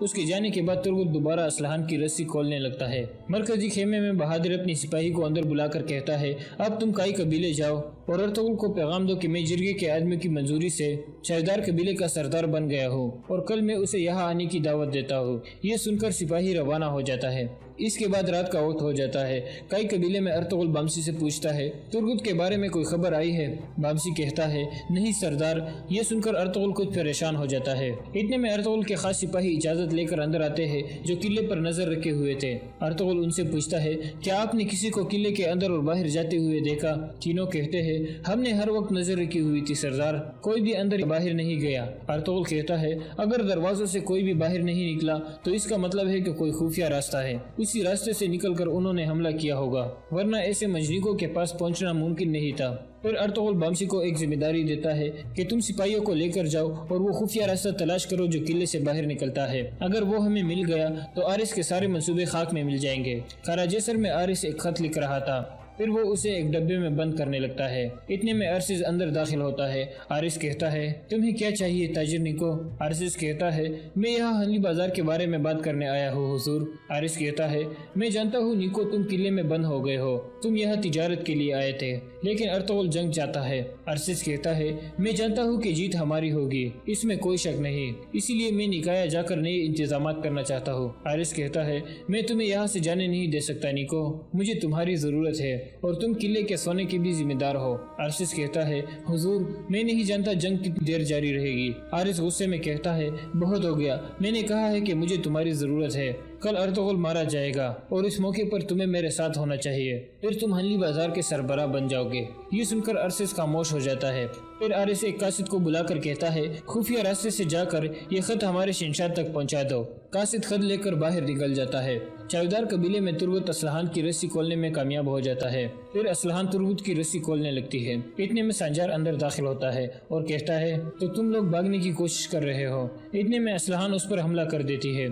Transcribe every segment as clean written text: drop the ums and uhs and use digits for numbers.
اس کے جانے کے بعد ترغت دوبارہ اسلحان کی رسی کھولنے لگتا ہے۔ مرکزی خیمے میں بہادر اپنی سپاہی کو اندر بلا کر کہتا ہے اب تم کائی قبیلے جاؤ اور ارطغرل کو پیغام دو کہ میں جرگے کے آدمی کی منظوری سے شہردار قبیلے کا سردار بن گیا ہوں اور کل میں اسے یہاں آنے کی دعوت دیتا ہوں۔ یہ سن کر سپاہی روانہ ہو جاتا ہے۔ اس کے بعد رات کا وقت ہو جاتا ہے۔ کئی قبیلے میں ارطغرل بامسی سے پوچھتا ہے ترغت کے بارے میں کوئی خبر آئی ہے؟ بامسی کہتا ہے نہیں سردار۔ یہ سن کر ارطغرل کچھ پریشان ہو جاتا ہے۔ اتنے میں ارطغرل کے خاص سپاہی اجازت لے کر اندر آتے ہیں جو قلعے پر نظر رکھے ہوئے تھے۔ ارطغرل ان سے پوچھتا ہے کیا آپ نے کسی کو قلعے کے اندر اور باہر جاتے ہوئے دیکھا؟ تینوں کہتے ہیں ہم نے ہر وقت نظر رکھی ہوئی تھی سردار، کوئی بھی اندر باہر نہیں گیا۔ ارطغرل کہتا ہے اگر دروازوں سے کوئی بھی باہر نہیں نکلا تو اس کا مطلب ہے کہ کوئی خفیہ راستہ ہے، اسی راستے سے نکل کر انہوں نے حملہ کیا ہوگا، ورنہ ایسے مجنیکوں کے پاس پہنچنا ممکن نہیں تھا۔ پھر ارطغرل بامسی کو ایک ذمہ داری دیتا ہے کہ تم سپاہیوں کو لے کر جاؤ اور وہ خفیہ راستہ تلاش کرو جو قلعے سے باہر نکلتا ہے۔ اگر وہ ہمیں مل گیا تو آرس کے سارے منصوبے خاک میں مل جائیں گے۔ کراجیسر میں آرس ایک خط لکھ رہا تھا، پھر وہ اسے ایک ڈبے میں بند کرنے لگتا ہے۔ اتنے میں ارسز اندر داخل ہوتا ہے۔ آرس کہتا ہے تمہیں کیا چاہیے تاجر نیکو؟ ارسز کہتا ہے میں یہاں ہنلی بازار کے بارے میں بات کرنے آیا ہوں حضور۔ آرس کہتا ہے میں جانتا ہوں نیکو تم قلعے میں بند ہو گئے ہو، تم یہاں تجارت کے لیے آئے تھے، لیکن ارطغرل جنگ چاہتا ہے۔ ارسز کہتا ہے میں جانتا ہوں کہ جیت ہماری ہوگی، اس میں کوئی شک نہیں، اسی لیے میں نکایا جا کر نئے انتظامات کرنا چاہتا ہوں۔ آرس کہتا ہے میں تمہیں یہاں سے جانے نہیں دے سکتا نیکو، مجھے تمہاری ضرورت ہے اور تم قلعے کے سونے کے بھی ذمہ دار ہو۔ ارسز کہتا ہے حضور میں نہیں جانتا جنگ کتنی دیر جاری رہے گی۔ آرس غصے میں کہتا ہے بہت ہو گیا، میں نے کہا ہے کہ مجھے تمہاری ضرورت ہے، کل ارطغرل مارا جائے گا اور اس موقع پر تمہیں میرے ساتھ ہونا چاہیے، پھر تم ہنلی بازار کے سربراہ بن جاؤ گے۔ یہ سن کر ارسز خاموش ہو جاتا ہے۔ پھر آرس ایک قاصد کو بلا کر کہتا ہے خفیہ راستے سے جا کر یہ خط ہمارے شہنشاہ تک پہنچا دو۔ قاصد خط لے کر باہر نکل جاتا ہے۔ چاودار قبیلے میں ترغت اسلحان کی رسی کھولنے میں کامیاب ہو جاتا ہے۔ پھر اسلحان ترغت کی رسی کھولنے لگتی ہے۔ اتنے میں سنجار اندر داخل ہوتا ہے اور کہتا ہے تو تم لوگ بھاگنے کی کوشش کر رہے ہو۔ اتنے میں اسلحان اس پر حملہ کر دیتی ہے۔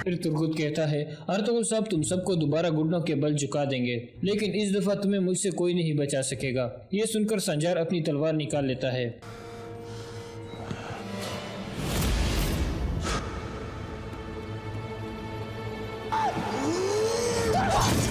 پھر ترغت کہتا ہے ارطغرل صاحب تم سب کو دوبارہ گھٹنوں کے بل جھکا دیں گے، لیکن اس دفعہ تمہیں مجھ سے کوئی نہیں بچا سکے گا۔ یہ سن کر سنجار اپنی تلوار نکال لیتا ہے۔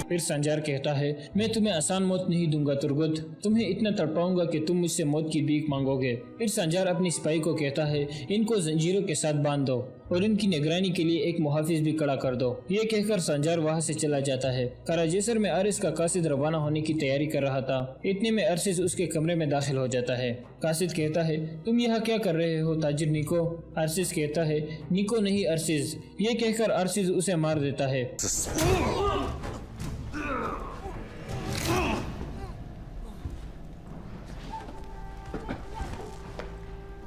پھر سنجار کہتا ہے میں تمہیں آسان موت نہیں دوں گا ترغت، تمہیں اتنا تڑپاؤں گا کہ تم مجھ سے موت کی بھیک مانگو گے۔ پھر سنجار اپنی سپاہی کو کہتا ہے ان کو زنجیروں کے ساتھ باندھ دو اور ان کی نگرانی کے لیے ایک محافظ بھی کھڑا کر دو۔ یہ کہہ کر سنجار وہاں سے چلا جاتا ہے۔ کراجیسر میں آرس کا قاصد روانہ ہونے کی تیاری کر رہا تھا۔ اتنے میں ارسز اس کے کمرے میں داخل ہو جاتا ہے۔ قاصد کہتا ہے تم یہاں کیا کر رہے ہو تاجر نیکو؟ ارسز کہتا ہے نیکو نہیں ارسز۔ یہ کہہ کر ارسز اسے مار دیتا ہے۔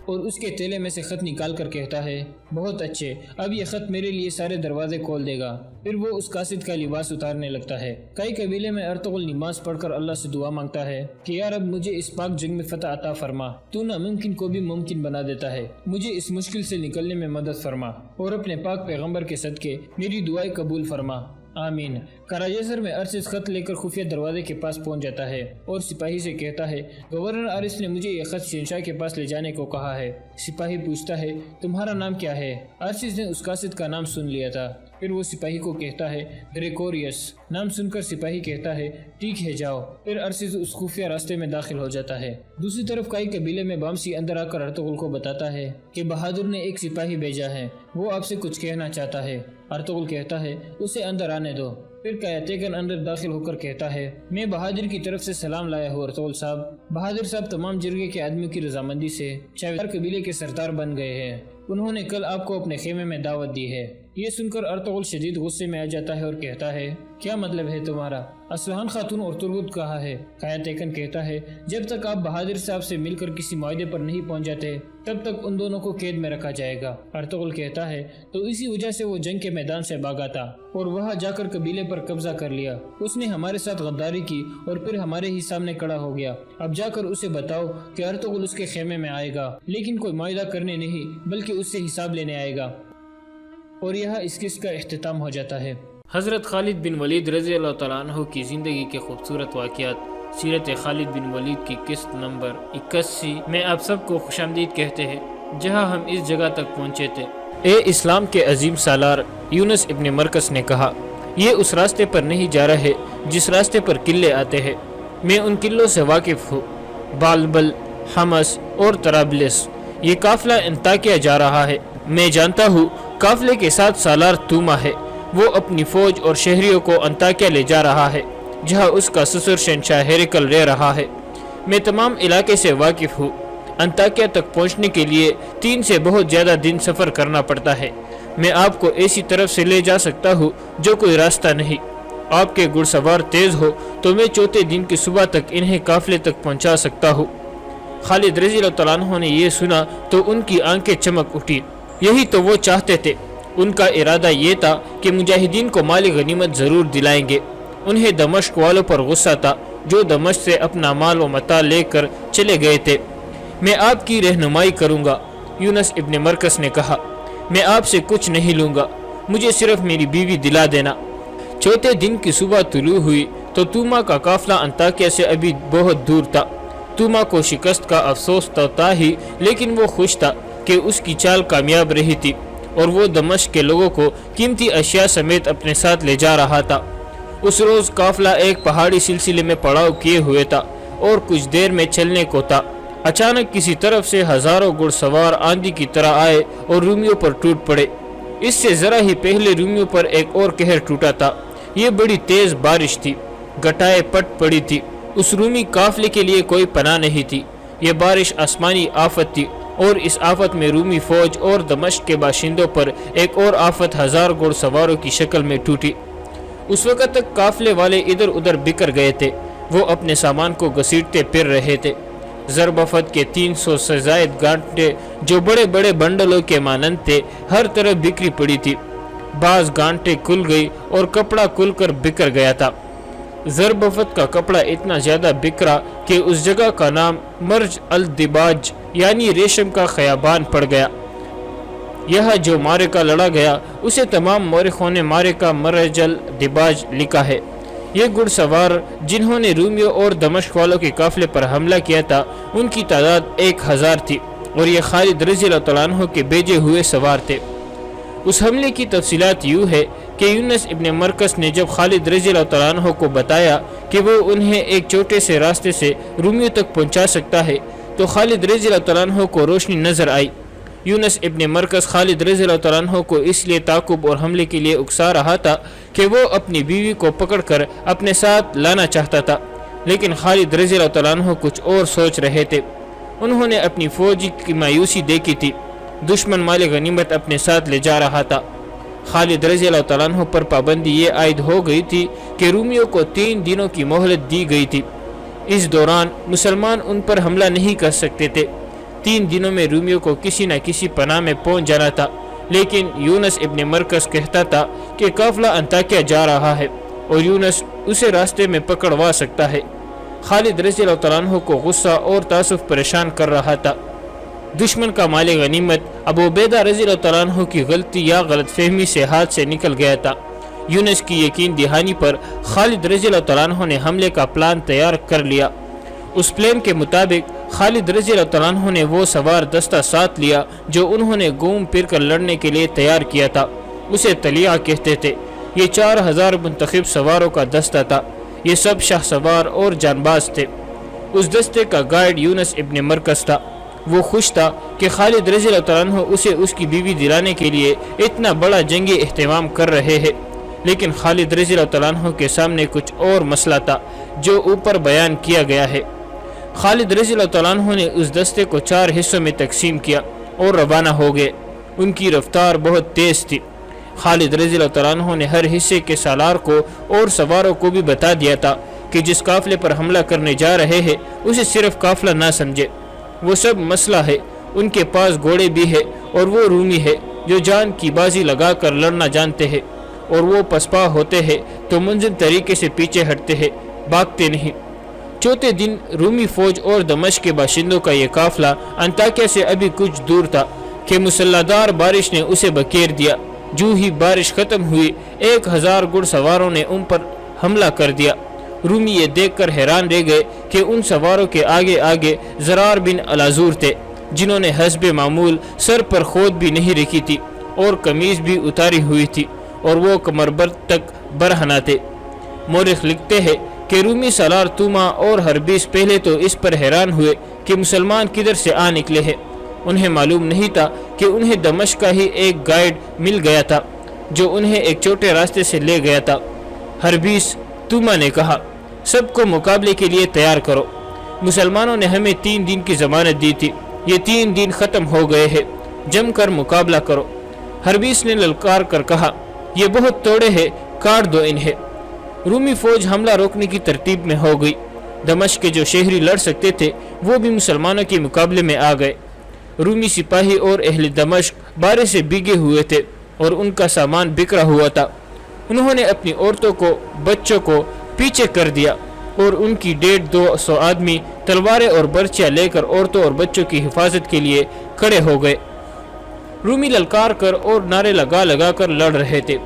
اور اس کے تیلے میں سے خط نکال کر کہتا ہے بہت اچھے، اب یہ خط میرے لیے سارے دروازے کھول دے گا۔ پھر وہ اس قاصد کا لباس اتارنے لگتا ہے۔ کئی قبیلے میں ارطغرل نماز پڑھ کر اللہ سے دعا مانگتا ہے کہ یا رب مجھے اس پاک جنگ میں فتح عطا فرما، تو ناممکن کو بھی ممکن بنا دیتا ہے، مجھے اس مشکل سے نکلنے میں مدد فرما اور اپنے پاک پیغمبر کے صدقے میری دعائیں قبول فرما، آمین۔ کراجیسر میں ارسز خط لے کر خفیہ دروازے کے پاس پہنچ جاتا ہے اور سپاہی سے کہتا ہے گورنر آرس نے مجھے یہ خط شہنشاہ کے پاس لے جانے کو کہا ہے۔ سپاہی پوچھتا ہے تمہارا نام کیا ہے؟ ارسز نے اس قاصد کا نام سن لیا تھا۔ پھر وہ سپاہی کو کہتا ہے گریگوریس۔ نام سن کر سپاہی کہتا ہے ٹھیک ہے جاؤ۔ پھر ارسز اس خفیہ راستے میں داخل ہو جاتا ہے۔ دوسری طرف کئی قبیلے میں بامسی اندر آ کر ارطغرل کو بتاتا ہے کہ بہادر نے ایک سپاہی بھیجا ہے، وہ آپ سے کچھ کہنا چاہتا ہے۔ ارطغرل کہتا ہے اسے اندر آنے دو۔ پھر قیاتیکن اندر داخل ہو کر کہتا ہے میں بہادر کی طرف سے سلام لایا ہوں ارطغرل صاحب۔ بہادر صاحب تمام جرگے کے آدمیوں کی رضامندی سے چاودار قبیلے کے سردار بن گئے ہیں، انہوں نے کل آپ کو اپنے خیمے میں دعوت دی ہے۔ یہ سن کر ارطغرل شدید غصے میں آ جاتا ہے اور کہتا ہے کیا مطلب ہے تمہارا؟ اسلحان خاتون اور ترغت کہا ہے؟ قیاتیکن کہتا ہے جب تک آپ بہادر صاحب سے مل کر کسی معاہدے پر نہیں پہنچ جاتے تب تک ان دونوں کو قید میں رکھا جائے گا۔ ارطغرل کہتا ہے تو اسی وجہ سے وہ جنگ کے میدان سے بھاگا تھا اور وہاں جا کر قبیلے پر قبضہ کر لیا، اس نے ہمارے ساتھ غداری کی اور پھر ہمارے ہی سامنے کھڑا ہو گیا۔ اب جا کر اسے بتاؤ کہ ارطغرل اس کے خیمے میں آئے گا، لیکن کوئی معاہدہ کرنے نہیں بلکہ اس سے حساب لینے آئے گا۔ اور یہاں اس قسط کا اختتام ہو جاتا ہے۔ حضرت خالد بن ولید رضی اللہ تعالیٰ عنہ کی زندگی کے خوبصورت واقعات سیرت خالد بن ولید کی قسط نمبر 81 میں آپ سب کو خوش آمدید کہتے ہیں، جہاں ہم اس جگہ تک پہنچے تھے۔ اے اسلام کے عظیم سالار یونس ابن مرکز نے کہا، یہ اس راستے پر نہیں جا رہے جس راستے پر قلعے آتے ہیں، میں ان قلعوں سے واقف ہوں، بالبل، حمص اور طرابلس۔ یہ قافلہ انطاکیہ جا رہا ہے، میں جانتا ہوں قافلے کے ساتھ سالار توما ہے، وہ اپنی فوج اور شہریوں کو انطاکیہ لے جا رہا ہے، جہاں اس کا سسر شہنشاہ ہیرکل رہ رہا ہے۔ میں تمام علاقے سے واقف ہوں۔ انطاکیہ تک پہنچنے کے لیے 3 سے بہت زیادہ دن سفر کرنا پڑتا ہے۔ میں آپ کو ایسی طرف سے لے جا سکتا ہوں جو کوئی راستہ نہیں۔ آپ کے گھڑ سوار تیز ہو تو میں چوتھے دن کی صبح تک انہیں قافلے تک پہنچا سکتا ہوں۔ خالد رضی اللہ تعالیٰ عنہ نے یہ سنا تو ان کی آنکھیں چمک اٹھی۔ یہی تو وہ چاہتے تھے۔ ان کا ارادہ یہ تھا کہ مجاہدین کو مال غنیمت ضرور دلائیں گے۔ انہیں دمشق والوں پر غصہ تھا جو دمشق سے اپنا مال و متاع لے کر چلے گئے تھے۔ میں آپ کی رہنمائی کروں گا، یونس ابن مرکز نے کہا۔ میں آپ سے کچھ نہیں لوں گا، مجھے صرف میری بیوی دلا دینا۔ چوتھے دن کی صبح طلوع ہوئی تو توما کا قافلہ انطاکیہ سے ابھی بہت دور تھا۔ توما کو شکست کا افسوس تو تھا ہی، لیکن وہ خوش تھا کہ اس کی چال کامیاب رہی تھی اور وہ دمشق کے لوگوں کو قیمتی اشیاء سمیت اپنے ساتھ لے جا رہا تھا۔ اس روز قافلہ ایک پہاڑی سلسلے میں پڑاؤ کیے ہوئے تھا اور کچھ دیر میں چلنے کو تھا۔ اچانک کسی طرف سے ہزاروں گھڑ سوار آندھی کی طرح آئے اور رومیوں پر ٹوٹ پڑے۔ اس سے ذرا ہی پہلے رومیوں پر ایک اور قہر ٹوٹا تھا۔ یہ بڑی تیز بارش تھی، گٹائیں پٹ پڑی تھی۔ اس رومی قافلے کے لیے کوئی پناہ نہیں تھی۔ یہ بارش آسمانی آفت تھی اور اس آفت میں رومی فوج اور دمشق کے باشندوں پر ایک اور آفت ہزار گھڑ سواروں کی شکل میں ٹوٹی۔ اس وقت تک قافلے والے ادھر ادھر بکھر گئے تھے۔ وہ اپنے سامان کو گھسیٹتے پھر رہے تھے۔ ضربفت کے 300 سے زائد گانٹیں جو بڑے بڑے بنڈلوں کے مانند تھے ہر طرف بکھری پڑی تھی۔ بعض گانٹیں کھل گئی اور کپڑا کھل کر بکھر گیا تھا۔ ضربفت کا کپڑا اتنا زیادہ بکھرا کہ اس جگہ کا نام مرج الدباج یعنی ریشم کا خیابان پڑ گیا۔ یہاں جو معرکہ لڑا گیا اسے تمام مورخوں نے معرکہ مرج الدباج لکھا ہے۔ یہ گھڑ سوار جنہوں نے رومیوں اور دمشق والوں کے قافلے پر حملہ کیا تھا ان کی تعداد 1000 تھی اور یہ خالد رضی اللہ تعالیٰ عنہ کے بھیجے ہوئے سوار تھے۔ اس حملے کی تفصیلات یوں ہے کہ یونس ابن مرکز نے جب خالد رضی اللہ تعالیٰ عنہ کو بتایا کہ وہ انہیں ایک چھوٹے سے راستے سے رومیوں تک پہنچا سکتا ہے تو خالد رضی اللہ تعالیٰ عنہ کو روشنی نظر آئی۔ یونس ابن مرکز خالد رضی اللہ تعالیٰ عنہ کو اس لیے تعاقب اور حملے کے لیے اکسا رہا تھا کہ وہ اپنی بیوی کو پکڑ کر اپنے ساتھ لانا چاہتا تھا، لیکن خالد رضی اللہ تعالیٰ عنہ کچھ اور سوچ رہے تھے۔ انہوں نے اپنی فوج کی مایوسی دیکھی تھی۔ دشمن مال غنیمت اپنے ساتھ لے جا رہا تھا۔ خالد رضی اللہ تعالیٰ عنہ پر پابندی یہ عائد ہو گئی تھی کہ رومیوں کو 3 دنوں کی مہلت دی گئی تھی۔ اس دوران مسلمان ان پر حملہ نہیں کر سکتے تھے۔ 3 دنوں میں رومیوں کو کسی نہ کسی پناہ میں پہنچ جانا تھا، لیکن یونس ابن مرکز کہتا تھا کہ قافلہ انطاکیہ جا رہا ہے اور یونس اسے راستے میں پکڑوا سکتا ہے۔ خالد رضی اللہ تعالیٰ عنہ کو غصہ اور تعصب پریشان کر رہا تھا۔ دشمن کا مال غنیمت ابو عبیدہ رضی اللہ تعالیٰ عنہ کی غلطی یا غلط فہمی سے ہاتھ سے نکل گیا تھا۔ یونس کی یقین دہانی پر خالد رضی اللہ تعالیٰ عنہ نے حملے کا پلان تیار کر لیا۔ اس پلان کے مطابق خالد رضی اللہ تعالیٰ عنہ نے وہ سوار دستہ ساتھ لیا جو انہوں نے گھوم پھر کر لڑنے کے لیے تیار کیا تھا۔ اسے تلیہ کہتے تھے۔ یہ 4000 منتخب سواروں کا دستہ تھا۔ یہ سب شاہ سوار اور جان باز تھے۔ اس دستے کا گائیڈ یونس ابن مرکز تھا۔ وہ خوش تھا کہ خالد رضی اللہ تعالیٰ عنہ اسے اس کی بیوی دلانے کے لیے اتنا بڑا جنگی اہتمام کر رہے ہیں، لیکن خالد رضی اللہ تعالیٰ عنہ کے سامنے کچھ اور مسئلہ تھا جو اوپر بیان کیا گیا ہے۔ خالد رضی اللہ تعالیٰ عنہ نے اس دستے کو 4 حصوں میں تقسیم کیا اور روانہ ہو گئے۔ ان کی رفتار بہت تیز تھی۔ خالد رضی اللہ تعالیٰ عنہ نے ہر حصے کے سالار کو اور سواروں کو بھی بتا دیا تھا کہ جس قافلے پر حملہ کرنے جا رہے ہیں اسے صرف قافلہ نہ سمجھے، وہ سب مسئلہ ہے۔ ان کے پاس گھوڑے بھی ہے اور وہ رومی ہے جو جان کی بازی لگا کر لڑنا جانتے ہیں، اور وہ پسپا ہوتے ہیں تو منظم طریقے سے پیچھے ہٹتے ہیں، بھاگتے نہیں۔ چوتھے دن رومی فوج اور دمشق کے باشندوں کا یہ قافلہ انطاکیہ سے ابھی کچھ دور تھا کہ مسلح دار بارش نے اسے بکیر دیا۔ جو ہی بارش ختم ہوئی 1000 گھڑ سواروں نے ان پر حملہ کر دیا۔ رومی یہ دیکھ کر حیران رہ گئے کہ ان سواروں کے آگے آگے زرار بن الازور تھے، جنہوں نے حسب معمول سر پر خود بھی نہیں رکھی تھی اور قمیض بھی اتاری ہوئی تھی، اور وہ کمربند تک برہنہ تھے۔ مورخ لکھتے ہیں کہ رومی سالار توما اور ہربیس پہلے تو اس پر حیران ہوئے کہ مسلمان کدھر سے آ نکلے ہیں۔ انہیں معلوم نہیں تھا کہ انہیں دمشق کا ہی ایک گائیڈ مل گیا تھا جو انہیں ایک چھوٹے راستے سے لے گیا تھا۔ ہربیس توما نے کہا، سب کو مقابلے کے لیے تیار کرو، مسلمانوں نے ہمیں 3 دن کی ضمانت دی تھی، یہ 3 دن ختم ہو گئے ہیں، جم کر مقابلہ کرو۔ ہربیس نے للکار کر کہا، یہ بہت توڑے ہیں، کاٹ دو انہیں۔ رومی فوج حملہ روکنے کی ترتیب میں ہو گئی۔ دمشق کے جو شہری لڑ سکتے تھے وہ بھی مسلمانوں کے مقابلے میں آ گئے۔ رومی سپاہی اور اہل دمشق بارش سے بھیگے ہوئے تھے اور ان کا سامان بکھرا ہوا تھا۔ انہوں نے اپنی عورتوں کو، بچوں کو پیچھے کر دیا اور ان کی 150-200 آدمی تلواریں اور برچیاں لے کر عورتوں اور بچوں کی حفاظت کے لیے کھڑے ہو گئے۔ رومی للکار کر اور نعرے لگا لگا کر لڑ رہے تھے۔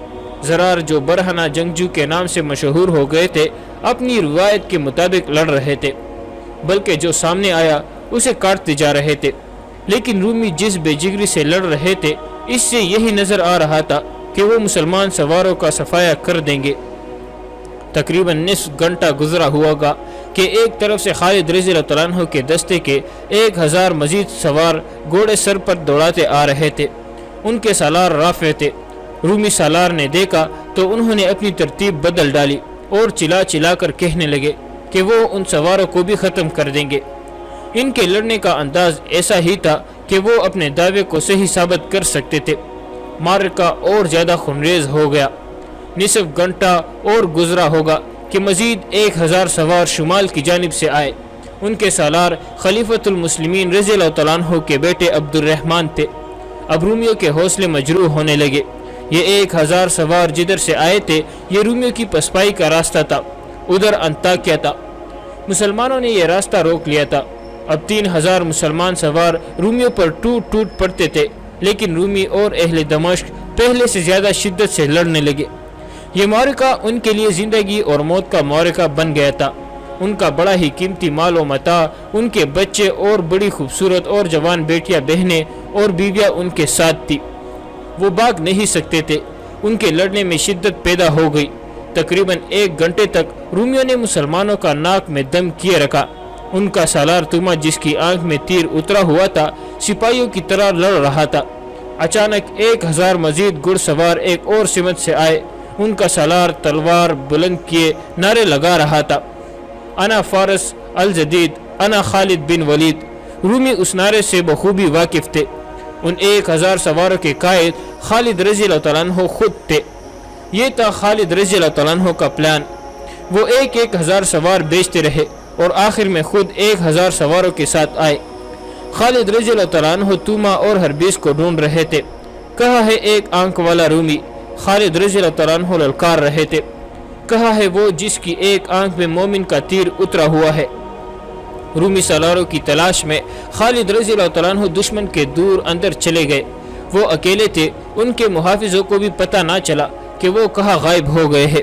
زرار جو برہنہ جنگجو کے نام سے مشہور ہو گئے تھے اپنی روایت کے مطابق لڑ رہے تھے، بلکہ جو سامنے آیا اسے کاٹتے جا رہے تھے۔ لیکن رومی جس بے جگری سے لڑ رہے تھے اس سے یہی نظر آ رہا تھا کہ وہ مسلمان سواروں کا صفایا کر دیں گے۔ تقریباً نصف گھنٹہ گزرا ہوا گا کہ ایک طرف سے خالد رضی اللہ عنہ کے دستے کے 1000 مزید سوار گھوڑے سر پر دوڑاتے آ رہے تھے۔ ان کے سالار رافع تھے۔ رومی سالار نے دیکھا تو انہوں نے اپنی ترتیب بدل ڈالی اور چلا چلا کر کہنے لگے کہ وہ ان سواروں کو بھی ختم کر دیں گے۔ ان کے لڑنے کا انداز ایسا ہی تھا کہ وہ اپنے دعوے کو صحیح ثابت کر سکتے تھے۔ معرکہ اور زیادہ خونریز ہو گیا۔ نصف گھنٹہ اور گزرا ہوگا کہ مزید 1000 سوار شمال کی جانب سے آئے۔ ان کے سالار خلیفۃ المسلمین رضی اللہ عنہ کے بیٹے عبد الرحمن تھے۔ اب رومیوں کے حوصلے مجروح ہونے لگے۔ یہ 1000 سوار جدھر سے آئے تھے یہ رومیوں کی پسپائی کا راستہ تھا، ادھر انطاکیہ تھا۔ مسلمانوں نے یہ راستہ روک لیا تھا۔ اب 3000 مسلمان سوار رومیوں پر ٹوٹ ٹوٹ پڑتے تھے، لیکن رومی اور اہل دمشق پہلے سے زیادہ شدت سے لڑنے لگے۔ یہ معرکہ ان کے لیے زندگی اور موت کا معرکہ بن گیا تھا۔ ان کا بڑا ہی قیمتی مال و متاع، ان کے بچے اور بڑی خوبصورت اور جوان بیٹیاں بہنیں اور بیویاں ان کے ساتھ تھی۔ وہ بھاگ نہیں سکتے تھے۔ ان کے لڑنے میں شدت پیدا ہو گئی۔ تقریباً 1 گھنٹے تک رومیوں نے مسلمانوں کا ناک میں دم کیے رکھا۔ ان کا سالار توما جس کی آنکھ میں تیر اترا ہوا تھا سپاہیوں کی طرح لڑ رہا تھا۔ اچانک 1000 مزید گھڑ سوار ایک اور سمت سے آئے۔ ان کا سالار تلوار بلند کیے نعرے لگا رہا تھا، انا فارس الجدید، انا خالد بن ولید۔ رومی اس نعرے سے بخوبی واقف تھے۔ ان 1000 سواروں کے قائد خالد رضی اللہ عنہ خود تھے۔ یہ تھا خالد رضی اللہ عنہ کا پلان۔ وہ 1000 سوار بیچتے رہے اور آخر میں خود 1000 سواروں کے ساتھ آئے۔ خالد رضی اللہ عنہ توما اور ہربیس کو ڈھونڈ رہے تھے۔ کہا ہے ایک آنکھ والا رومی؟ خالد رضی اللہ عنہ للکار رہے تھے۔ کہا ہے وہ جس کی ایک آنکھ میں مومن کا تیر اترا ہوا ہے؟ رومی سالاروں کی تلاش میں خالد رضی اللہ عنہ دشمن کے دور اندر چلے گئے۔ وہ اکیلے تھے، ان کے محافظوں کو بھی پتہ نہ چلا کہ وہ کہاں غائب ہو گئے ہیں۔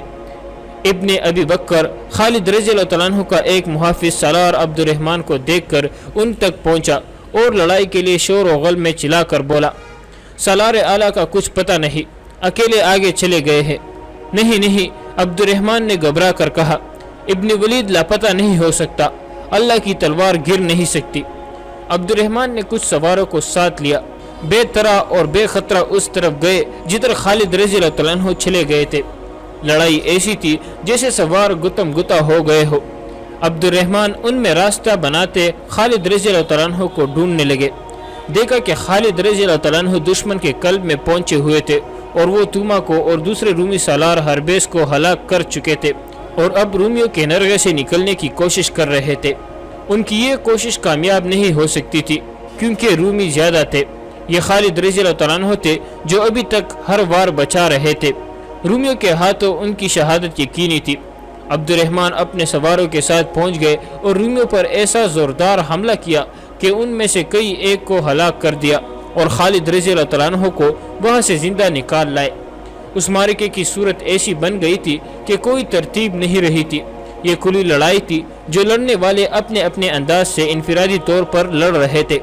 ابن ابی بکر خالد رضی اللہ عنہ کا ایک محافظ سالار عبد الرحمن کو دیکھ کر ان تک پہنچا اور لڑائی کے لیے شور و غل میں چلا کر بولا، سالار اعلیٰ کا کچھ پتہ نہیں، اکیلے آگے چلے گئے ہیں۔ نہیں، عبد الرحمن نے گھبرا کر کہا، ابن ولید لاپتہ نہیں ہو سکتا، اللہ کی تلوار گر نہیں سکتی۔ عبد الرحمن نے کچھ سواروں کو ساتھ لیا، بے طرح اور بے خطرہ اس طرف گئے جدھر خالد رضی اللہ عنہ چلے گئے تھے۔ لڑائی ایسی تھی جیسے سوار گتم گتا ہو گئے ہو۔ عبد الرحمن ان میں راستہ بناتے خالد رضی اللہ عنہ کو ڈھونڈنے لگے۔ دیکھا کہ خالد رضی اللہ عنہ دشمن کے قلب میں پہنچے ہوئے تھے اور وہ توما کو اور دوسرے رومی سالار ہربیس کو ہلاک کر چکے تھے اور اب رومیوں کے نرغے سے نکلنے کی کوشش کر رہے تھے۔ ان کی یہ کوشش کامیاب نہیں ہو سکتی تھی کیونکہ رومی زیادہ تھے۔ یہ خالد رضی اللہ عنہ تھے جو ابھی تک ہر وار بچا رہے تھے۔ رومیوں کے ہاتھوں ان کی شہادت یقینی تھی۔ عبد الرحمن اپنے سواروں کے ساتھ پہنچ گئے اور رومیوں پر ایسا زوردار حملہ کیا کہ ان میں سے کئی ایک کو ہلاک کر دیا اور خالد رضی اللہ تعالیٰ عنہ کو وہاں سے زندہ نکال لائے۔ اس معرکے کی صورت ایسی بن گئی تھی کہ کوئی ترتیب نہیں رہی تھی۔ یہ کھلی لڑائی تھی جو لڑنے والے اپنے اپنے انداز سے انفرادی طور پر لڑ رہے تھے۔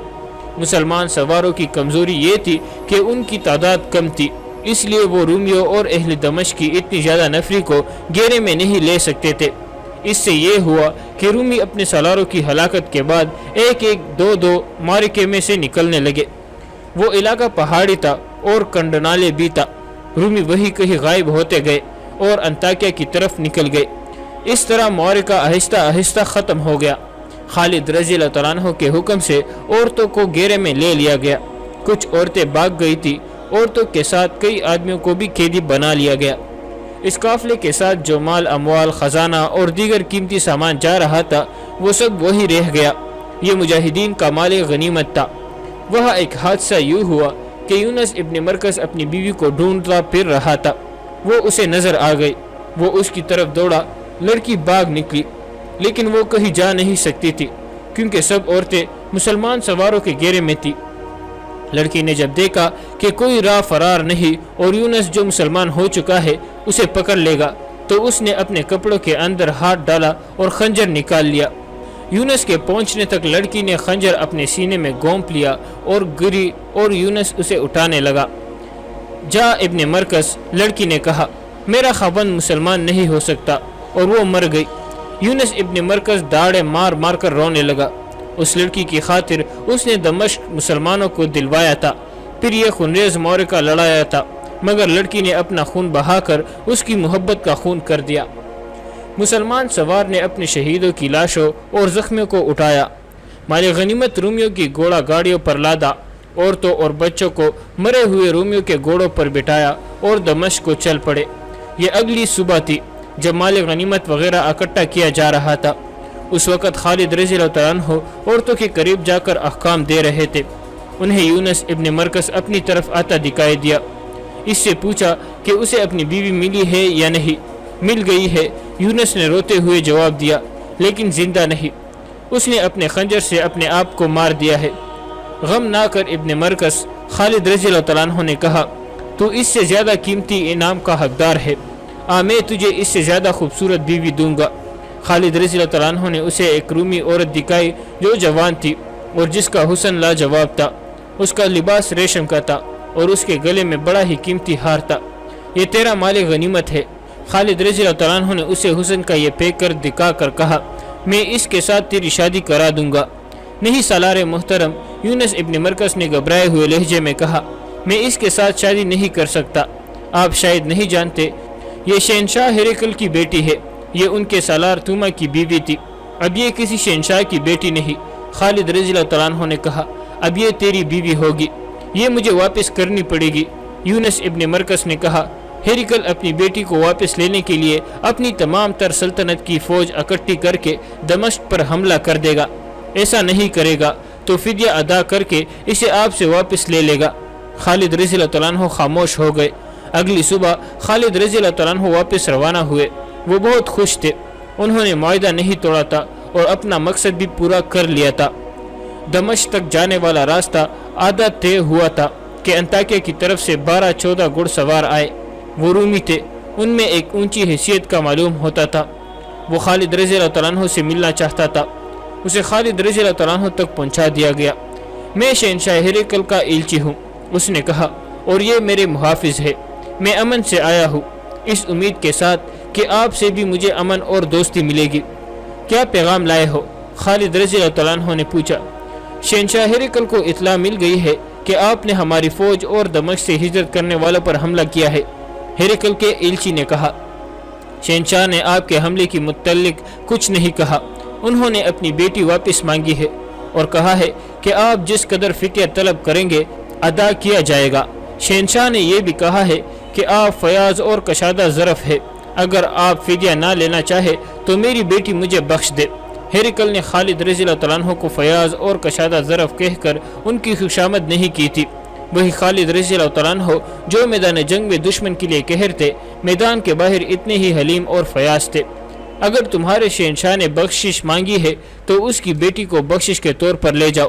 مسلمان سواروں کی کمزوری یہ تھی کہ ان کی تعداد کم تھی، اس لیے وہ رومیوں اور اہل دمشق کی اتنی زیادہ نفری کو گھیرے میں نہیں لے سکتے تھے۔ اس سے یہ ہوا کہ رومی اپنے سالاروں کی ہلاکت کے بعد ایک ایک دو معرکے میں سے نکلنے لگے۔ وہ علاقہ پہاڑی تھا اور کنڈنالے بھی تھا۔ رومی وہی کہیں غائب ہوتے گئے اور انطاکیہ کی طرف نکل گئے۔ اس طرح معرکہ آہستہ آہستہ ختم ہو گیا۔ خالد رضی اللہ تعالیٰ عنہ کے حکم سے عورتوں کو گھیرے میں لے لیا گیا۔ کچھ عورتیں بھاگ گئی تھی۔ عورتوں کے ساتھ کئی آدمیوں کو بھی قیدی بنا لیا گیا۔ اس قافلے کے ساتھ جو مال اموال خزانہ اور دیگر قیمتی سامان جا رہا تھا وہ سب وہی رہ گیا۔ یہ مجاہدین کا مال غنیمت تھا۔ وہاں ایک حادثہ یوں ہوا کہ یونس ابن مرکز اپنی بیوی کو ڈھونڈتا پھر رہا تھا۔ وہ اسے نظر آ گئی۔ وہ اس کی طرف دوڑا۔ لڑکی بھاگ نکلی لیکن وہ کہیں جا نہیں سکتی تھی کیونکہ سب عورتیں مسلمان سواروں کے گھیرے میں تھی۔ لڑکی نے جب دیکھا کہ کوئی راہ فرار نہیں اور یونس جو مسلمان ہو چکا ہے اسے پکڑ لے گا تو اس نے اپنے کپڑوں کے اندر ہاتھ ڈالا اور خنجر نکال لیا۔ یونس کے پہنچنے تک لڑکی نے خنجر اپنے سینے میں گونپ لیا اور گری اور یونس اسے اٹھانے لگا۔ جا ابن مرکز، لڑکی نے کہا، میرا خاوند مسلمان نہیں ہو سکتا، اور وہ مر گئی۔ یونس ابن مرکز داڑے مار مار کر رونے لگا۔ اس لڑکی کی خاطر اس نے دمشق مسلمانوں کو دلوایا تھا، پھر یہ خونریز معرکہ لڑایا تھا، مگر لڑکی نے اپنا خون بہا کر اس کی محبت کا خون کر دیا۔ مسلمان سوار نے اپنے شہیدوں کی لاشوں اور زخمیوں کو اٹھایا، مال غنیمت رومیوں کی گھوڑا گاڑیوں پر لادا، عورتوں اور بچوں کو مرے ہوئے رومیوں کے گھوڑوں پر بٹھایا اور دمشق کو چل پڑے۔ یہ اگلی صبح تھی جب مال غنیمت وغیرہ اکٹھا کیا جا رہا تھا۔ اس وقت خالد رضی اللہ تعالیٰ عنہ عورتوں کے قریب جا کر احکام دے رہے تھے۔ انہیں یونس ابن مرکز اپنی طرف آتا دکھائی دیا۔ اس سے پوچھا کہ اسے اپنی بیوی ملی ہے یا نہیں۔ مل گئی ہے، یونس نے روتے ہوئے جواب دیا، لیکن زندہ نہیں۔ اس نے اپنے خنجر سے اپنے آپ کو مار دیا ہے۔ غم نہ کر ابن مرکز، خالد رضی اللہ تعالیٰ عنہ نے کہا، تو اس سے زیادہ قیمتی انعام کا حقدار ہے۔ میں تجھے اس سے زیادہ خوبصورت بیوی دوں گا۔ خالد رضی اللہ تعالیٰ عنہ نے اسے ایک رومی عورت دکھائی جو جوان تھی اور جس کا حسن لاجواب تھا۔ اس کا لباس ریشم کا تھا اور اس کے گلے میں بڑا ہی قیمتی ہار تھا۔ یہ تیرا مال غنیمت ہے۔ خالد رضی اللہ تعالیٰ عنہ نے اسے حسن کا یہ پیک کر دکھا کر کہا، میں اس کے ساتھ تیری شادی کرا دوں گا۔ نہیں سالار محترم، یونس ابن مرکز نے گھبرائے ہوئے لہجے میں کہا، میں اس کے ساتھ شادی نہیں کر سکتا۔ آپ شاید نہیں جانتے، یہ شہنشاہ ہیرکل کی بیٹی ہے۔ یہ ان کے سالار توما کی بیوی تھی۔ اب یہ کسی شہنشاہ کی بیٹی نہیں۔ خالد رضی اللہ تعالیٰ عنہ نے کہا، اب یہ تیری بیوی ہوگی، یہ مجھے واپس کرنی پڑے گی۔ یونس ابن مرکز نے کہا، ہیرکل اپنی بیٹی کو واپس لینے کے لیے اپنی تمام تر سلطنت کی فوج اکٹھی کر کے دمشق پر حملہ کر دے گا۔ ایسا نہیں کرے گا تو فدیہ ادا کر کے اسے آپ سے واپس لے لے گا۔ خالد رضی اللہ تعالیٰ عنہ خاموش ہو گئے۔ اگلی صبح خالد رضی اللہ تعالیٰ عنہ واپس روانہ ہوئے۔ وہ بہت خوش تھے۔ انہوں نے معاہدہ نہیں توڑا تھا اور اپنا مقصد بھی پورا کر لیا تھا۔ دمشق تک جانے والا راستہ آدھا طے ہوا تھا کہ انطاکیہ کی طرف سے 12-14 گھڑ سوار آئے۔ وہ رومی تھے، ان میں ایک اونچی حیثیت کا معلوم ہوتا تھا۔ وہ خالد رضی اللہ تعالیٰ عنہ سے ملنا چاہتا تھا۔ اسے خالد رضی اللہ تعالیٰ عنہ تک پہنچا دیا گیا۔ میں شہنشاہ ہیرکل کا ایلچی ہوں، اس نے کہا، اور یہ میرے محافظ ہے۔ میں امن سے آیا ہوں، اس امید کے ساتھ کہ آپ سے بھی مجھے امن اور دوستی ملے گی۔ کیا پیغام لائے ہو؟ خالد رضی اللہ تعالیٰ عنہ نے پوچھا۔ شہنشاہ ہیرکل کو اطلاع مل گئی ہے کہ آپ نے ہماری فوج اور دمشق سے ہجرت کرنے والوں پر حملہ کیا ہے، ہیرکل کے ایلچی نے کہا۔ شہنشاہ نے آپ کے حملے کی متعلق کچھ نہیں کہا۔ انہوں نے اپنی بیٹی واپس مانگی ہے اور کہا ہے کہ آپ جس قدر فدیہ طلب کریں گے ادا کیا جائے گا۔ شہنشاہ نے یہ بھی کہا ہے کہ آپ فیاض اور کشادہ ظرف ہے، اگر آپ فدیہ نہ لینا چاہے تو میری بیٹی مجھے بخش دے۔ ہیرکل نے خالد رضی اللہ تعالیٰ عنہ کو فیاض اور کشادہ ظرف کہہ کر ان کی خوشامد نہیں کی تھی۔ وہی خالد رضی اللہ تعالیٰ عنہ جو میدان جنگ میں دشمن کے لیے قہر تھے، میدان کے باہر اتنے ہی حلیم اور فیاض تھے۔ اگر تمہارے شہنشاہ نے بخشش مانگی ہے تو اس کی بیٹی کو بخشش کے طور پر لے جاؤ۔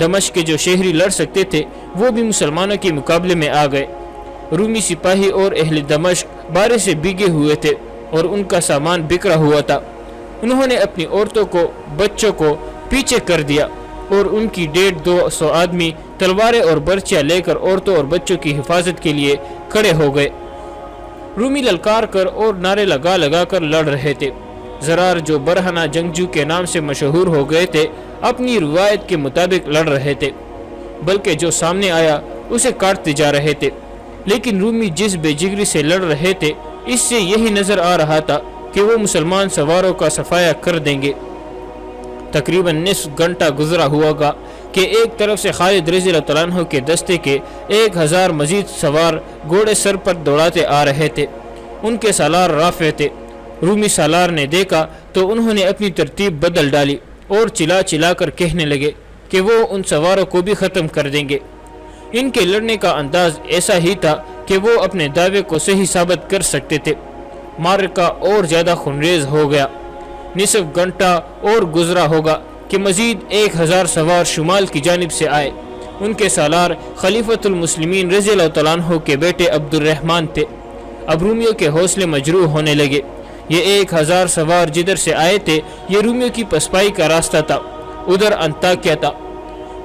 دمشق کے جو شہری لڑ سکتے تھے وہ بھی مسلمانوں کے مقابلے میں آ گئے۔ رومی سپاہی اور اہل دمشق بارے سے بھیگے ہوئے تھے اور ان کا سامان بکھرا ہوا تھا۔ انہوں نے اپنی عورتوں کو، بچوں کو پیچھے کر دیا اور ان کی 150-200 آدمی تلواریں اور برچیاں لے کر عورتوں اور بچوں کی حفاظت کے لیے کھڑے ہو گئے۔ رومی للکار کر اور نعرے لگا لگا کر لڑ رہے تھے۔ زرار جو برہنہ جنگجو کے نام سے مشہور ہو گئے تھے اپنی روایت کے مطابق لڑ رہے تھے، بلکہ جو سامنے آیا اسے کاٹتے جا رہے تھے۔ لیکن رومی جس بے جگری سے لڑ رہے تھے اس سے یہی نظر آ رہا تھا کہ وہ مسلمان سواروں کا صفایا کر دیں گے۔ تقریباً نصف گھنٹہ گزرا ہوا گا کہ ایک طرف سے خالد رضی اللہ عنہ کے دستے کے 1000 مزید سوار گھوڑے سر پر دوڑاتے آ رہے تھے۔ ان کے سالار رافع تھے۔ رومی سالار نے دیکھا تو انہوں نے اپنی ترتیب بدل ڈالی اور چلا چلا کر کہنے لگے کہ وہ ان سواروں کو بھی ختم کر دیں گے۔ ان کے لڑنے کا انداز ایسا ہی تھا کہ وہ اپنے دعوے کو صحیح ثابت کر سکتے تھے۔ معرکہ اور زیادہ خونریز ہو گیا۔ نصف گھنٹہ اور گزرا ہوگا کہ مزید 1000 سوار شمال کی جانب سے آئے۔ ان کے سالار خلیفۃ المسلمین رضی اللہ عنہ کے بیٹے عبد الرحمن تھے۔ اب رومیوں کے حوصلے مجروح ہونے لگے۔ یہ 1000 سوار جدھر سے آئے تھے یہ رومیوں کی پسپائی کا راستہ تھا، ادھر انطاکیہ تھا۔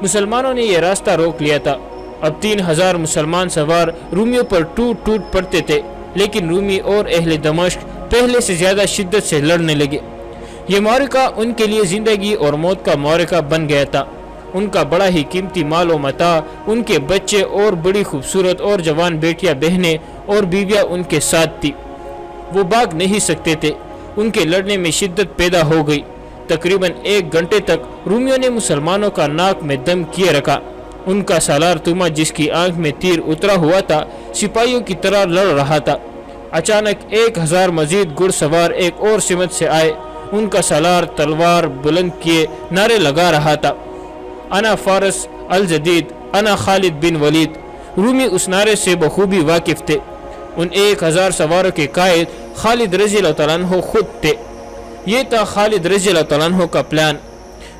مسلمانوں نے یہ راستہ روک لیا تھا۔ اب 3000 مسلمان سوار رومیوں پر ٹوٹ ٹوٹ پڑتے تھے، لیکن رومی اور اہل دمشق پہلے سے زیادہ شدت سے لڑنے لگے۔ یہ معرکہ ان کے لیے زندگی اور موت کا معرکہ بن گیا تھا۔ ان کا بڑا ہی قیمتی مال و متاع، ان کے بچے اور بڑی خوبصورت اور جوان بیٹیاں، بہنیں اور بیویاں ان کے ساتھ تھی۔ وہ بھاگ نہیں سکتے تھے۔ ان کے لڑنے میں شدت پیدا ہو گئی۔ تقریباً 1 گھنٹے تک رومیوں نے مسلمانوں کا ناک میں دم کیے رکھا۔ ان کا سالار توما جس کی آنکھ میں تیر اترا ہوا تھا سپاہیوں کی طرح لڑ رہا تھا۔ اچانک 1000 مزید گھڑ سوار ایک اور سمت سے آئے۔ ان کا سالار تلوار بلند کیے نعرے لگا رہا تھا، انا فارس الجدید، انا خالد بن ولید۔ رومی اس نعرے سے بخوبی واقف تھے۔ ان 1000 سواروں کے قائد خالد رضی اللہ عنہ خود تھے۔ یہ تھا خالد رضی اللہ عنہ کا پلان۔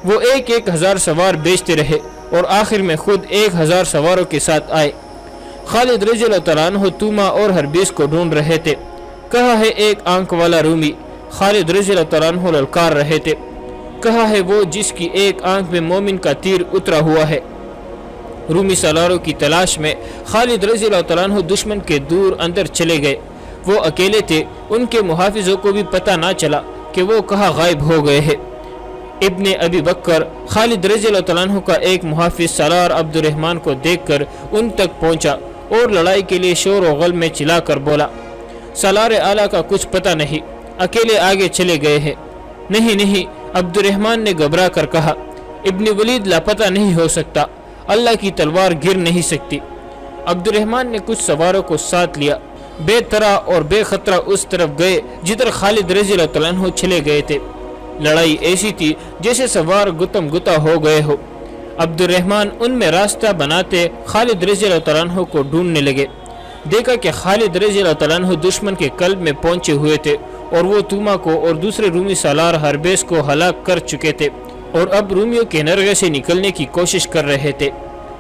وہ 1000 سوار بیچتے رہے اور آخر میں خود 1000 سواروں کے ساتھ آئے۔ خالد رضی اللہ عنہ توما اور ہربیس کو ڈھونڈ رہے تھے۔ کہا ہے ایک آنکھ والا رومی، خالد رضی اللہ عنہ للکار رہے تھے۔ کہا ہے وہ جس کی ایک آنکھ میں مومن کا تیر اترا ہوا ہے۔ رومی سالاروں کی تلاش میں خالد رضی اللہ عنہ دشمن کے دور اندر چلے گئے۔ وہ اکیلے تھے، ان کے محافظوں کو بھی پتہ نہ چلا کہ وہ کہاں غائب ہو گئے ہیں۔ ابن ابی بکر خالد رضی اللہ عنہ کا ایک محافظ سالار عبد الرحمن کو دیکھ کر ان تک پہنچا اور لڑائی کے لیے شور و غل میں چلا کر بولا، سالار اعلیٰ کا کچھ پتہ نہیں، اکیلے آگے چلے گئے ہیں۔ نہیں، عبد الرحمن نے گھبرا کر کہا، ابن ولید لاپتہ نہیں ہو سکتا، اللہ کی تلوار گر نہیں سکتی۔ عبد الرحمن نے کچھ سواروں کو ساتھ لیا، بے طرح اور بے خطرہ اس طرف گئے جدھر خالد رضی اللہ عنہ چلے گئے تھے۔ لڑائی ایسی تھی جیسے سوار گتم گتا ہو گئے ہو۔ عبد الرحمن ان میں راستہ بناتے خالد رضی اللہ عنہ کو ڈھونڈنے لگے۔ دیکھا کہ خالد رضی اللہ عنہ دشمن کے قلب میں پہنچے ہوئے تھے اور وہ توما کو اور دوسرے رومی سالار ہربیس کو ہلاک کر چکے تھے اور اب رومیوں کے نرغے سے نکلنے کی کوشش کر رہے تھے۔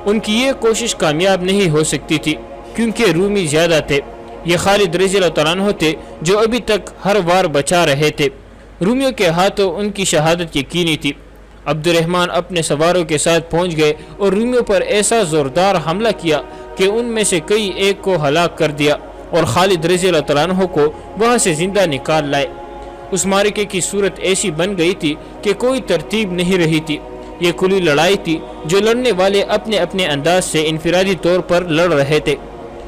ان کی یہ کوشش کامیاب نہیں ہو سکتی تھی کیونکہ رومی زیادہ تھے۔ یہ خالد رضی اللہ عنہ تھے جو ابھی تک ہر وار بچا رہے تھے۔ رومیوں کے ہاتھوں ان کی شہادت یقینی تھی۔ عبد الرحمن اپنے سواروں کے ساتھ پہنچ گئے اور رومیوں پر ایسا زوردار حملہ کیا کہ ان میں سے کئی ایک کو ہلاک کر دیا اور خالد رضی اللہ عنہ کو وہاں سے زندہ نکال لائے۔ اس معرکے کی صورت ایسی بن گئی تھی کہ کوئی ترتیب نہیں رہی تھی۔ یہ کھلی لڑائی تھی جو لڑنے والے اپنے اپنے انداز سے انفرادی طور پر لڑ رہے تھے۔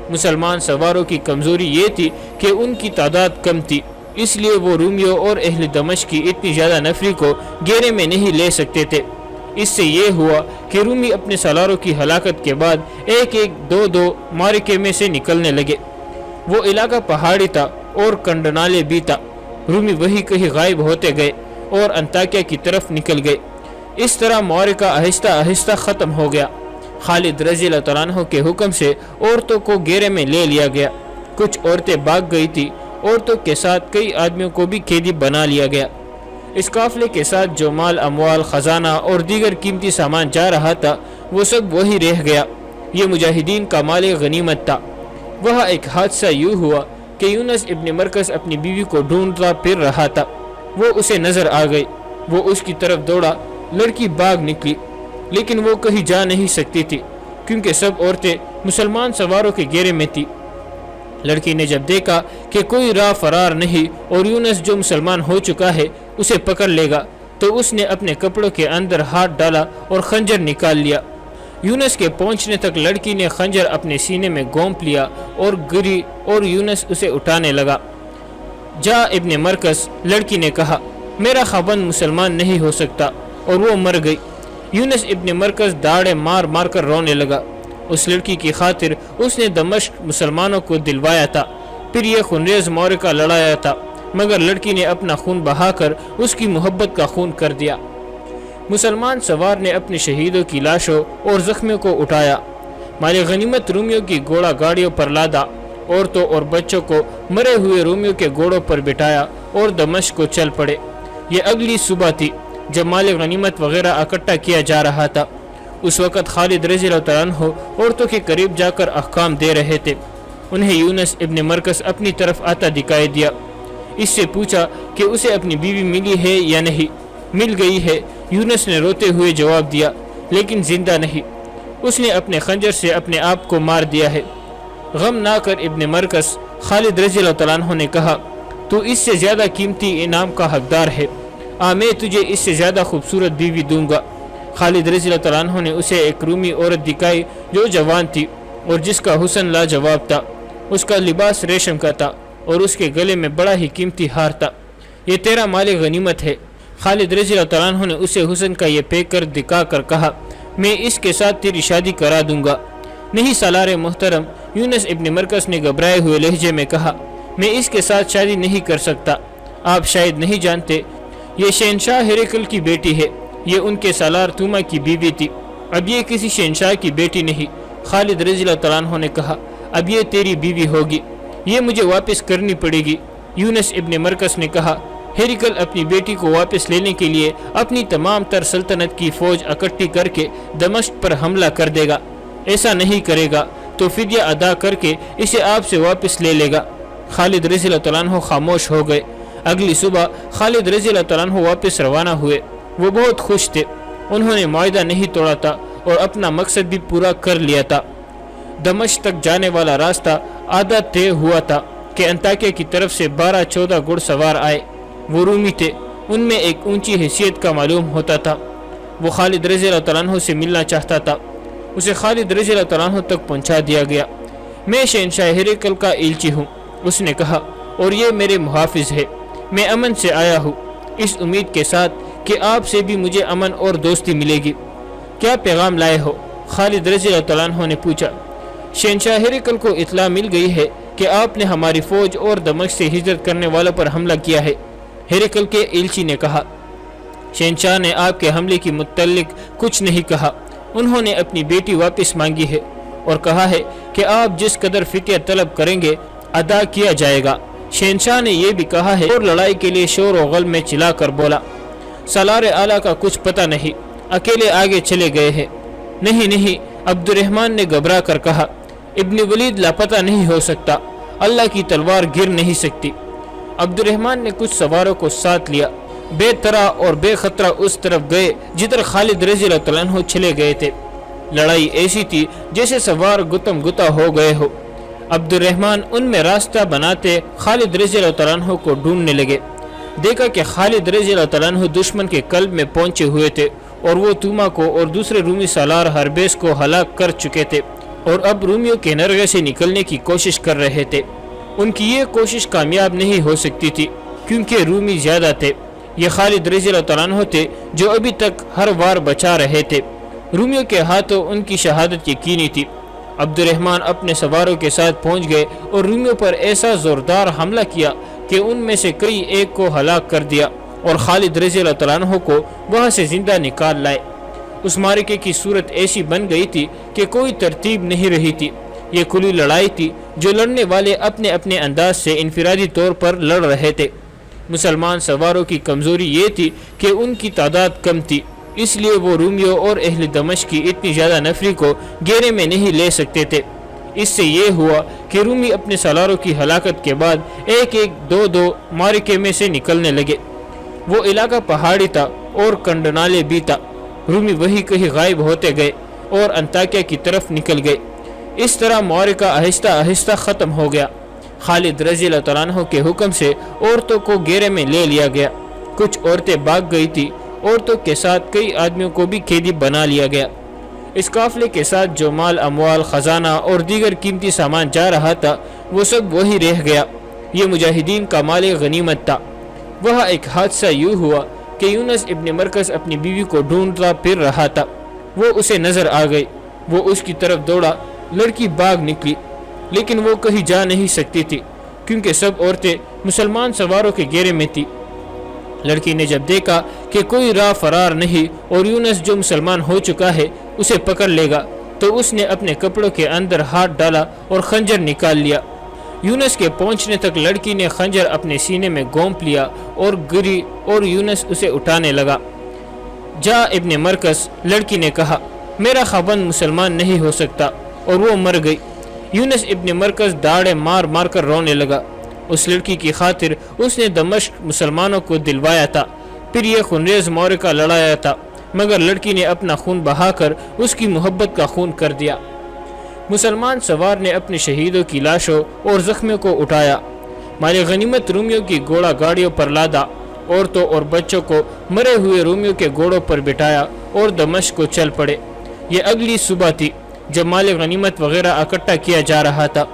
مسلمان سواروں کی کمزوری یہ تھی کہ ان کی تعداد کم تھی، اس لیے وہ رومیوں اور اہل دمشق کی اتنی زیادہ نفری کو گھیرے میں نہیں لے سکتے تھے۔ اس سے یہ ہوا کہ رومی اپنے سالاروں کی ہلاکت کے بعد ایک دو معرکے میں سے نکلنے لگے۔ وہ علاقہ پہاڑی تھا اور کنڈنالے بھی تھا۔ رومی وہی کہیں غائب ہوتے گئے اور انطاکیہ کی طرف نکل گئے۔ اس طرح معرکہ آہستہ آہستہ ختم ہو گیا۔ خالد رضی اللہ عنہ کے حکم سے عورتوں کو گھیرے میں لے لیا گیا۔ کچھ عورتیں بھاگ گئی تھی، عورتوں کے ساتھ کئی آدمیوں کو بھی قیدی بنا لیا گیا۔ اس قافلے کے ساتھ جو مال اموال، خزانہ اور دیگر قیمتی سامان جا رہا تھا وہ سب وہی رہ گیا۔ یہ مجاہدین کا مال غنیمت تھا۔ وہاں ایک حادثہ یوں ہوا کہ یونس ابن مرکز اپنی بیوی کو ڈھونڈتا پھر رہا تھا۔ وہ اسے نظر آ گئی، وہ اس کی طرف دوڑا، لڑکی بھاگ نکلی، لیکن وہ کہیں جا نہیں سکتی تھی کیونکہ سب عورتیں مسلمان سواروں کے گھیرے میں تھی۔ لڑکی نے جب دیکھا کہ کوئی راہ فرار نہیں اور یونس جو مسلمان ہو چکا ہے اسے پکڑ لے گا، تو اس نے اپنے کپڑوں کے اندر ہاتھ ڈالا اور خنجر نکال لیا۔ یونس کے پہنچنے تک لڑکی نے خنجر اپنے سینے میں گونپ لیا اور گری اور یونس اسے اٹھانے لگا۔ جا ابن مرکز، لڑکی نے کہا، میرا خاوند مسلمان نہیں ہو سکتا، اور وہ مر گئی۔ یونس ابن مرکز داڑے مار مار کر رونے لگا۔ اس لڑکی کی خاطر اس نے دمشق مسلمانوں کو دلوایا تھا، پھر یہ خونریز معرکہ لڑایا تھا، مگر لڑکی نے اپنا خون بہا کر اس کی محبت کا خون کر دیا۔ مسلمان سوار نے اپنے شہیدوں کی لاشوں اور زخمیوں کو اٹھایا، مال غنیمت رومیوں کی گھوڑا گاڑیوں پر لادا، عورتوں اور بچوں کو مرے ہوئے رومیوں کے گھوڑوں پر بٹھایا اور دمشق کو چل پڑے۔ یہ اگلی صبح تھی جب مال غنیمت وغیرہ اکٹھا کیا جا رہا تھا۔ اس وقت خالد رضی اللہ تعالیٰ عنہ عورتوں کے قریب جا کر احکام دے رہے تھے۔ انہیں یونس ابن مرکز اپنی طرف آتا دکھائی دیا۔ اس سے پوچھا کہ اسے اپنی بیوی ملی ہے یا نہیں۔ مل گئی ہے، یونس نے روتے ہوئے جواب دیا، لیکن زندہ نہیں، اس نے اپنے خنجر سے اپنے آپ کو مار دیا ہے۔ غم نہ کر ابن مرکز، خالد رضی اللہ تعالیٰ عنہ نے کہا، تو اس سے زیادہ قیمتی انعام کا حقدار ہے، میں تجھے اس سے زیادہ خوبصورت بیوی دوں گا۔ خالد رضی اللہ تعالیٰ عنہ نے اسے ایک رومی عورت دکھائی جو جوان تھی اور جس کا حسن لاجواب تھا۔ اس کا لباس ریشم کا تھا اور اس کے گلے میں بڑا ہی قیمتی ہار تھا۔ یہ تیرا مال غنیمت ہے۔ خالد رضی اللہ تعالیٰ عنہ نے اسے حسن کا یہ پیک کر دکھا کر کہا، میں اس کے ساتھ تیری شادی کرا دوں گا۔ نہیں سالار محترم، یونس ابن مرکز نے گھبرائے ہوئے لہجے میں کہا، میں اس کے ساتھ شادی نہیں کر سکتا۔ آپ شاید نہیں جانتے، یہ شہنشاہ ہرقل کی بیٹی ہے، یہ ان کے سالار توما کی بیوی تھی، اب یہ کسی شہنشاہ کی بیٹی نہیں۔ خالد رضی اللہ تعالیٰ عنہ نے کہا، اب یہ تیری بیوی ہوگی، یہ مجھے واپس کرنی پڑے گی۔ یونس ابن مرکز نے کہا، ہرقل اپنی بیٹی کو واپس لینے کے لیے اپنی تمام تر سلطنت کی فوج اکٹھی کر کے دمشق پر حملہ کر دے گا۔ ایسا نہیں کرے گا تو فدیہ ادا کر کے اسے آپ سے واپس لے لے گا۔ خالد رضی اللہ تعالیٰ عنہ خاموش ہو گئے۔ اگلی صبح خالد رضی اللہ تعالیٰ عنہ واپس روانہ ہوئے۔ وہ بہت خوش تھے، انہوں نے معاہدہ نہیں توڑا تھا اور اپنا مقصد بھی پورا کر لیا تھا۔ دمشق تک جانے والا راستہ آدھا طے ہوا تھا کہ انطاکیہ کی طرف سے 12-14 گھڑ سوار آئے۔ وہ رومی تھے، ان میں ایک اونچی حیثیت کا معلوم ہوتا تھا۔ وہ خالد رضی اللہ تعالیٰ عنہ سے ملنا چاہتا تھا، اسے خالد رضی اللہ تعالیٰ عنہ تک پہنچا دیا گیا۔ میں شہنشاہ ہرقل کا ایلچی ہوں، اس نے کہا، اور یہ میرے محافظ ہے۔ میں امن سے آیا ہوں، اس امید کے ساتھ کہ آپ سے بھی مجھے امن اور دوستی ملے گی۔ کیا پیغام لائے ہو؟ خالد رضی اللہ تعالیٰ عنہ نے پوچھا۔ شہنشاہ ہرقل کو اطلاع مل گئی ہے کہ آپ نے ہماری فوج اور دمشق سے ہجرت کرنے والوں پر حملہ کیا ہے، ہرقل کے ایلچی نے کہا۔ شہنشاہ نے آپ کے حملے کی متعلق کچھ نہیں کہا، انہوں نے اپنی بیٹی واپس مانگی ہے اور کہا ہے کہ آپ جس قدر فدیہ طلب کریں گے ادا کیا جائے گا۔ شہنشاہ نے یہ بھی کہا ہے اور لڑائی کے لیے شور و غل میں چلا کر بولا، سالار اعلیٰ کا کچھ پتہ نہیں، اکیلے آگے چلے گئے ہیں۔ نہیں، عبد الرحمن نے گھبرا کر کہا، ابن ولید لاپتہ نہیں ہو سکتا، اللہ کی تلوار گر نہیں سکتی۔ عبد الرحمن نے کچھ سواروں کو ساتھ لیا، بے طرح اور بے خطرہ اس طرف گئے جدھر خالد رضی اللہ تعالیٰ عنہ چلے گئے تھے۔ لڑائی ایسی تھی جیسے سوار گتم گتا ہو گئے ہو۔ عبد الرحمن ان میں راستہ بناتے خالد رضی اللہ تعالیٰ عنہ کو ڈھونڈنے لگے۔ دیکھا کہ خالد رضی اللہ تعالیٰ عنہ دشمن کے قلب میں پہنچے ہوئے تھے اور وہ توما کو اور دوسرے رومی سالار ہربیس کو ہلاک کر چکے تھے اور اب رومیوں کے نرغے سے نکلنے کی کوشش کر رہے تھے۔ ان کی یہ کوشش کامیاب نہیں ہو سکتی تھی کیونکہ رومی زیادہ تھے۔ یہ خالد رضی اللہ تعالیٰ عنہ تھے جو ابھی تک ہر وار بچا رہے تھے۔ رومیوں کے ہاتھوں ان کی شہادت یقینی تھی۔ عبد الرحمن اپنے سواروں کے ساتھ پہنچ گئے اور رومیوں پر ایسا زوردار حملہ کیا کہ ان میں سے کئی ایک کو ہلاک کر دیا اور خالد رضی اللہ تعالیٰ عنہ کو وہاں سے زندہ نکال لائے۔ اس معرکے کی صورت ایسی بن گئی تھی کہ کوئی ترتیب نہیں رہی تھی۔ یہ کھلی لڑائی تھی جو لڑنے والے اپنے اپنے انداز سے انفرادی طور پر لڑ رہے تھے۔ مسلمان سواروں کی کمزوری یہ تھی کہ ان کی تعداد کم تھی اس لیے وہ رومیوں اور اہل دمشق کی اتنی زیادہ نفری کو گھیرے میں نہیں لے سکتے تھے۔ اس سے یہ ہوا کہ رومی اپنے سالاروں کی ہلاکت کے بعد ایک ایک دو دو معرکے میں سے نکلنے لگے۔ وہ علاقہ پہاڑی تھا اور کنڈنالے بھی تھا۔ رومی وہی کہیں غائب ہوتے گئے اور انطاکیہ کی طرف نکل گئے۔ اس طرح معرکہ آہستہ آہستہ ختم ہو گیا۔ خالد رضی اللہ تعالیٰ عنہ کے حکم سے عورتوں کو گھیرے میں لے لیا گیا۔ کچھ عورتیں بھاگ گئی تھی۔ عورتوں کے ساتھ کئی آدمیوں کو بھی قیدی بنا لیا گیا۔ اس قافلے کے ساتھ جو مال اموال خزانہ اور دیگر قیمتی سامان جا رہا تھا وہ سب وہی رہ گیا۔ یہ مجاہدین کا مال غنیمت تھا۔ وہاں ایک حادثہ یوں ہوا کہ یونس ابن مرکز اپنی بیوی کو ڈھونڈتا پھر رہا تھا۔ وہ اسے نظر آ گئی۔ وہ اس کی طرف دوڑا۔ لڑکی بھاگ نکلی لیکن وہ کہیں جا نہیں سکتی تھی کیونکہ سب عورتیں مسلمان سواروں کے گھیرے میں تھی۔ لڑکی نے جب دیکھا کہ کوئی راہ فرار نہیں اور یونس جو مسلمان ہو چکا ہے اسے پکڑ لے گا تو اس نے اپنے کپڑوں کے اندر ہاتھ ڈالا اور خنجر نکال لیا۔ یونس کے پہنچنے تک لڑکی نے خنجر اپنے سینے میں گونپ لیا اور گری اور یونس اسے اٹھانے لگا۔ جا ابن مرکز، لڑکی نے کہا، میرا خاوند مسلمان نہیں ہو سکتا، اور وہ مر گئی۔ یونس ابن مرکز داڑے مار مار کر رونے لگا۔ اس لڑکی کی خاطر اس نے دمشق مسلمانوں کو دلوایا تھا، پھر یہ خونریز معرکہ لڑایا تھا، مگر لڑکی نے اپنا خون بہا کر اس کی محبت کا خون کر دیا۔ مسلمان سوار نے اپنے شہیدوں کی لاشوں اور زخمیوں کو اٹھایا، مال غنیمت رومیوں کی گھوڑا گاڑیوں پر لادا، عورتوں اور بچوں کو مرے ہوئے رومیوں کے گھوڑوں پر بٹھایا اور دمشق کو چل پڑے۔ یہ اگلی صبح تھی جب مال غنیمت وغیرہ اکٹھا کیا جا رہا تھا۔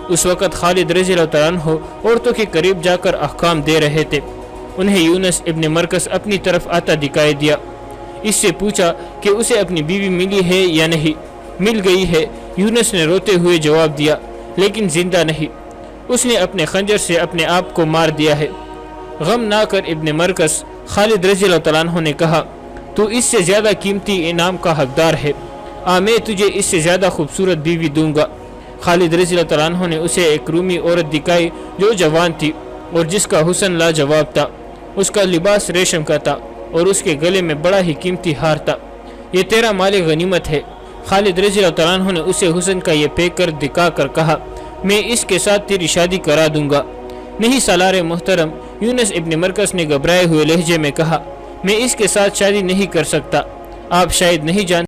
اس وقت خالد رضی اللہ عنہ عورتوں کے قریب جا کر احکام دے رہے تھے۔ انہیں یونس ابن مرکز اپنی طرف آتا دکھائی دیا۔ اس سے پوچھا کہ اسے اپنی بیوی ملی ہے یا نہیں۔ مل گئی ہے، یونس نے روتے ہوئے جواب دیا، لیکن زندہ نہیں۔ اس نے اپنے خنجر سے اپنے آپ کو مار دیا ہے۔ غم نہ کر ابن مرکز، خالد رضی اللہ عنہ نے کہا، تو اس سے زیادہ قیمتی انعام کا حقدار ہے۔ میں تجھے اس سے زیادہ خوبصورت بیوی دوں گا۔ خالد رضی اللہ عنہ نے اسے ایک رومی عورت دکھائی جو جوان تھی اور جس کا حسن لاجواب تھا۔ اس کا لباس ریشم کا تھا اور اس کے گلے میں بڑا ہی قیمتی ہار تھا۔ یہ تیرا مال غنیمت ہے۔ خالد رضی اللہ عنہ نے اسے حسن کا یہ پیک کر دکھا کر کہا، میں اس کے ساتھ تیری شادی کرا دوں گا۔ نہیں سالار محترم، یونس ابن مرکز نے گھبرائے ہوئے لہجے میں کہا، میں اس کے ساتھ شادی نہیں کر سکتا۔ آپ شاید نہیں جانتے